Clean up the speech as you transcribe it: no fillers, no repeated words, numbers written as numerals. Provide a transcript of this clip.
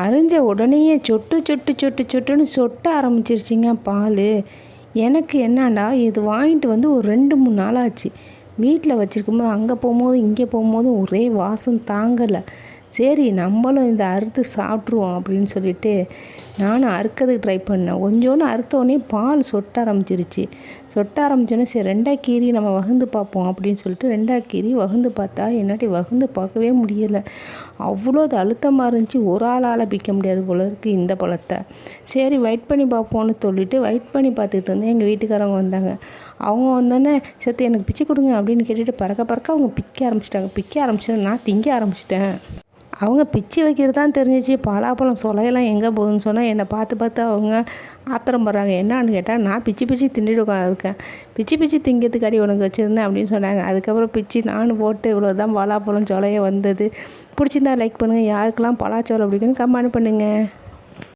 அரிஞ்ச உடனேயே சொட்டு சொட்டு சொட்டு சொட்டுன்னு சொட்ட ஆரம்பிச்சிருச்சிங்க பால். எனக்கு என்னன்னா இது வாங்கிட்டு வந்து ஒரு 2-3 நாள் ஆச்சு. வீட்டில் வச்சுருக்கும்போது அங்கே போகும்போது இங்கே போகும்போது ஒரே வாசம் தாங்கலை. சரி நம்மளும் இந்த அறுத்து சாப்பிட்ருவோம் அப்படின்னு சொல்லிட்டு நானும் அறுக்கிறதுக்கு ட்ரை பண்ணேன். கொஞ்சோன்னு அறுத்தோடனே பால் சொட்ட ஆரம்பிச்சிருச்சு. சொட்ட ஆரம்பித்தோடனே சரி 2ஆக கீறி நம்ம வகுந்து பார்ப்போம் அப்படின்னு சொல்லிட்டு 2ஆக கீறி வகுந்து பார்த்தா என்னாட்டி வகுந்து பார்க்கவே முடியலை. அவ்வளோ அது அழுத்தமாக இருந்துச்சு. ஒரு ஆளால் பிக்க முடியாது போல இருக்குது இந்த பழத்தை. சரி வெயிட் பண்ணி பார்ப்போன்னு சொல்லிட்டு வெயிட் பண்ணி பார்த்துக்கிட்டு இருந்தேன். எங்கள் வீட்டுக்காரவங்க வந்தாங்க. அவங்க வந்தோடனே சேர்த்து எனக்கு பிச்சு கொடுங்க அப்படின்னு கேட்டுட்டு பறக்க அவங்க பிக்க ஆரம்பிச்சிட்டாங்க. நான் திங்க ஆரம்பிச்சிட்டேன். அவங்க பிச்சு வைக்கிறது தான் தெரிஞ்சிச்சு. பலாப்பழம் சொலையெல்லாம் எங்கே போகுதுன்னு சொன்னால் என்னை பார்த்து அவங்க ஆத்திரம் படுறாங்க. என்னான்னு கேட்டால் நான் பிச்சு தின்னுட்டு உட்காந்துருக்கேன். பிச்சு திங்கிறதுக்கு அடி உனக்கு வச்சுருந்தேன் அப்படின்னு சொன்னாங்க. அதுக்கப்புறம் பிச்சு நானும் போட்டு இவ்வளோ தான் பலாப்பழம் சொலைய வந்தது. பிடிச்சிருந்தா லைக் பண்ணுங்கள். யாருக்கெல்லாம் பலாச்சோலை அப்படின்னு கமெண்ட் பண்ணுங்கள்.